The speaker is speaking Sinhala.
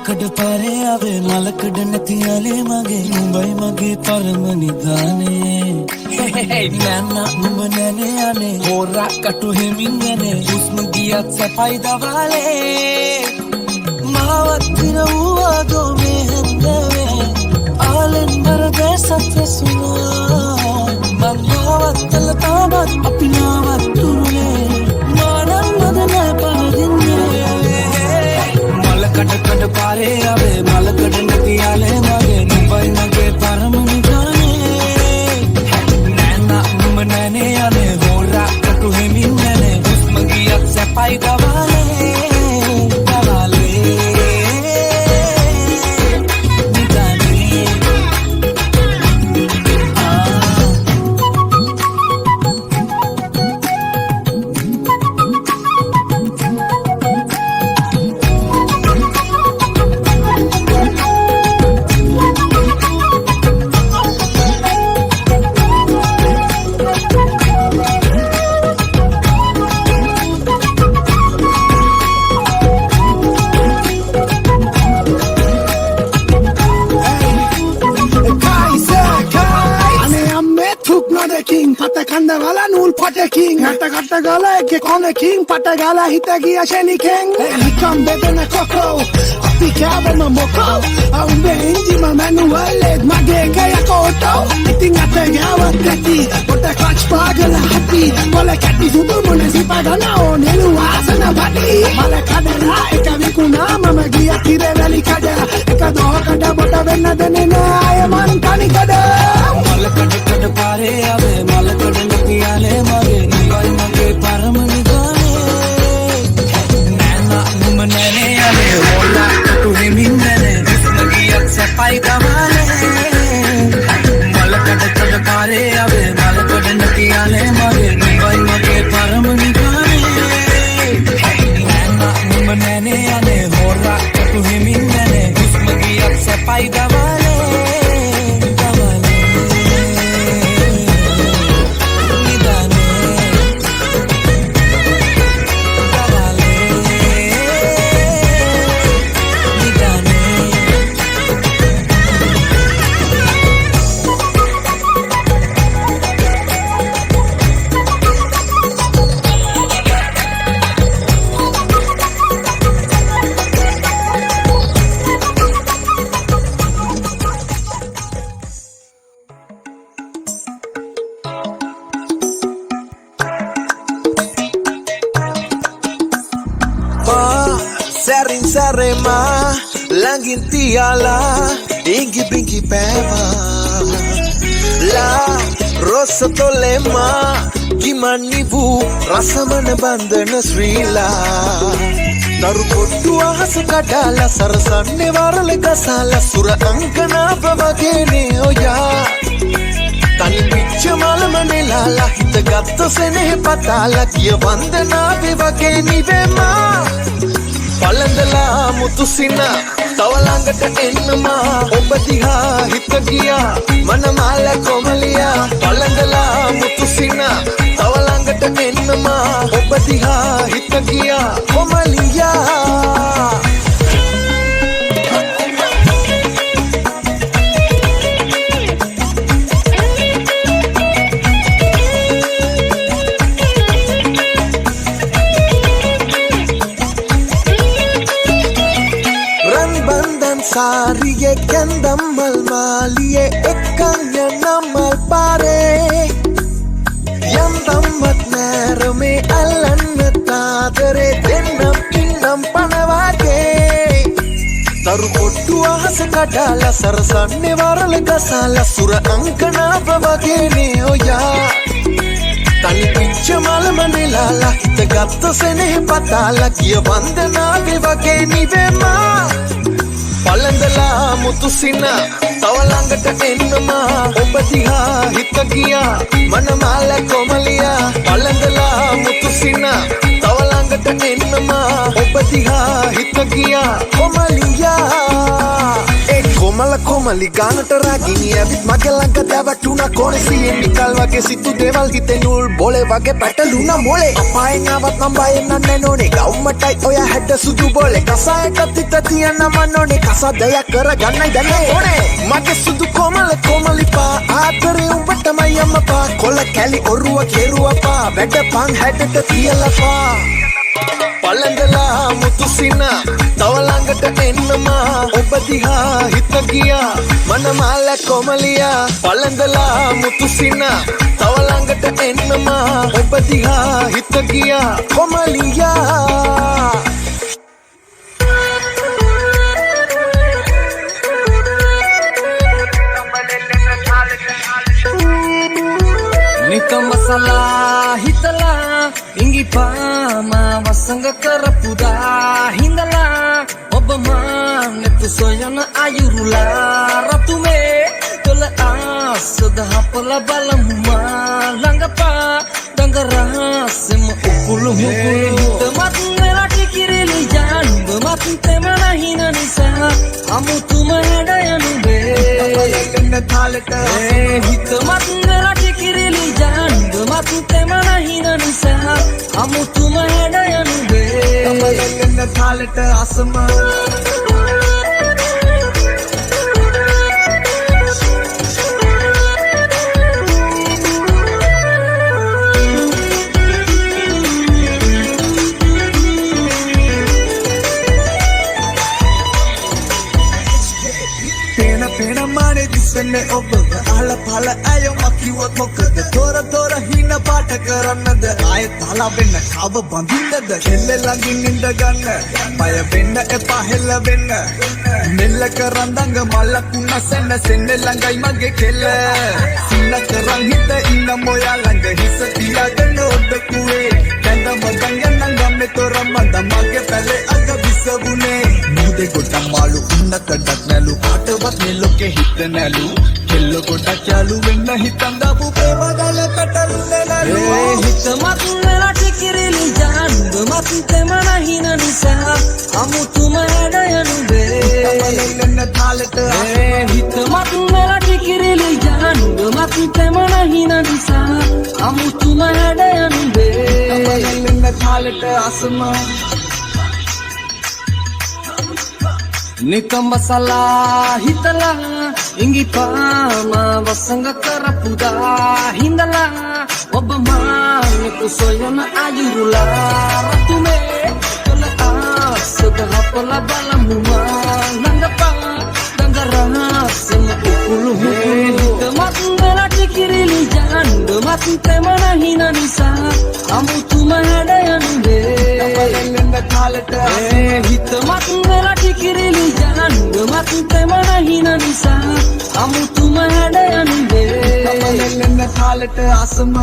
කඩ පාරේ ආවේ මලකඩ නැති යාලේ මගේ උඹයි මගේ පරම නිදානේ නෑනා නුඹ නැනේ යන්නේ හොරක් කටු හිමින් යන්නේ හුස්ම ගියත් සැපයි දවාලේ මාවත් දිනවුවා දෝ මේ හන්දවේ ආලෙන් මරදේ සත්‍ය සුනා මම මාවත්තල තාමත් අපි නාවත් තුරුනේ මානම් නදන පරදින්නේ කඩ කඩ පාරේ ආවේ මලකඩ නැති යාලේ මගේ නුඹයි මගේ පරම නිදානේ නෑනා නුඹ නැනේ යන්නේ හොරා කටු හිමින් යන්නේ හුස්ම ගියත් සැපයි දවාලේ Kandagala nul pate king hatta katta gala ek kone king pata gala hita giya sheni king likam bedena koko api kaba moko umbe inji ma manual ed mage kaya koto iting atta gawa tati pota kach pagala happy mala katti sudu mone sipagana on helu asana badi mala kadala eka vikuna mama giya kire veli kada eka do kada bota venna dene na ayaman kani kada mala kada pare ave mala kada යාලේ මගේ නිවයි මගේ පරම නිදානේ නෑනා නුඹ නැනේ යන්නේ හොලා කටු හිමින් නැනේ හුස්ම ගියත් සැපයි දවාලේ මලකඩ කඩ පාරේ ආවේ මලකඩ නැති යාලේ මගේ නිවයි මගේ පරම නිදානේ නෑනා නුඹ නැනේ යන්නේ හොලා කටු හිමින් නැනේ හුස්ම ගියත් සැපයි දවාලේ Sarema langin tiala ingi bingi pema la rosa tolema gimanivu rasamana bandana srila naru pottu ahas kadala sarasanne warale gasala sura ankana bavagene oya tani picha malamane lala hit gatta sene patala kiya vandana bevagene vema Palandala mutusina tawalangata ennama oba diha hita giya manamala komaliya Palandala mutusina tawalangata ennama oba diha hita giya komaliya Sariye kendammal maliye ekkanya nammal pare yandammat nerme allanna taadare dennam innam panawage taru pottu ahas kadala sarasanne warale gasala sura ankana bavage ne oya tani picha malamane lala hita gatta sene patala kiya vandana vage nivema Palandala mutusina tawalangata ennama oba diha hita giya manamala komaliya Palandala mutusina tawalangata ennama oba diha hita giya komaliya කමල කොමලි ගානට රාගිනි ඇවිත් මගේ ළඟ දැවටුණා කොනේ සියේ නිකල් වගේ සිතු දේවල් හිතේ නූල් බොලේ වගේ පැටලුණා මොලේ අපායෙන් ආවත් නම් බයෙන් නන්නේ නෝනේ ගවුමටයි ඔය හැඩ සුදු බොලේ කසායකට තිත තියන්න මන්නෝනේ කසදයක් කරගන්නයි දැන්නේ ඕනේ මගේ සුදු කොමලි පා ආදරේ උඹටමයි අම්මපා කොල කැලි ඔරුව කෙරුවපා වැඩ පන් හැඩට තියලපා පලඳලා මුතුසින තව ළඟට එන්නමා ඔබ දිහා හිත ගියා මනමාල කොමලියා පලඳලා මුතුසින තව ළඟට එන්නමා ඔබ දිහා හිත ගියා කොමලියා නිකම් මසලා හිතලා ඉඟිපාමා වසඟ කරපුදා හිඳලා ඔබ මානෙතු සොයන අයුරුලා රතුමේ තොල ආසද හපල බලමුමා ළඟපා දඟරාසෙම උකුළු මුකුළු හිතමත් වෙලා ටිකිරිලි ජානුඹ මත් තෙමන හින නිසා අමුතුම හැඩ යනුබේ තාලට හිතමත් වෙලා ටිකිරිලි ජානුඹ මත් තෙමන හින නිසා අමුතුම හැඩ යනුබේ තාලට අසම පේන මානේ දිස්සන්නේ ඔබ අහල පහල ඇයෝ මකිවොත් මොකද තොර හින පාට කරන්නද ආයෙත් හලා වෙන්න කව බඳින්නද කෙල්ල ළඟින් ඉඳ ගන්න පය වෙන්න එපා හෙල්ල වෙන්න මෙල්ල කරන් දඟ මල්ලකුණ සෙන්න ළඟයි මගේ කෙල්ල සින්න කරන් හිත ඉන්න මොයා ළඟ හිස තියාගෙන ඔඩකුවේ දැන්දම දඟන්න ගම්මේ තොර මන්ද මගේ පැලේ අග විසවුනේ මුදේ ගොඩ මාළු ඉන්න කඩක් නැලු කාටවත් නෙලොකේ හිත නැලු කෙල්ල ගොඩක් යාළු වෙන්න හිතන් දාපු ප්‍රේම ගල පැටලුනේ නැලු හිතමත් වෙලා ටිකිරිලි ජානුඹ මත් තෙමන හින නිසා අමුතුම හැඩ යනුබේ තමලෙන්න තාලට හිතමත් වෙලා ටිකිරිලි ජානුඹ මත් තෙමන හින නිසා අමුතුම හැඩ යනුබේ තමලෙන්න තාලට අසම නිකම් මසලා හිතලා ඉඟිපාමා වසඟ කරපුදා හිඳලා ඔබ මානෙතු සොයන අයුරුලා රතුමේ තොල ආසද හපල බලමුමා ළඟපා දඟරාසෙම උකුළු මුකුළු හිතමත් වෙලා ටිකිරිලි ජානුඹ මත් තෙමන හින නිසා අමුතුම හැඩ යනුබේ තාලට හිතමත් වෙලා ටිකිරිලි ජානුඹ මත් තෙමන හින නිසා අමුතුම හැඩ යනුබේ තමලෙන්න තාලට අසම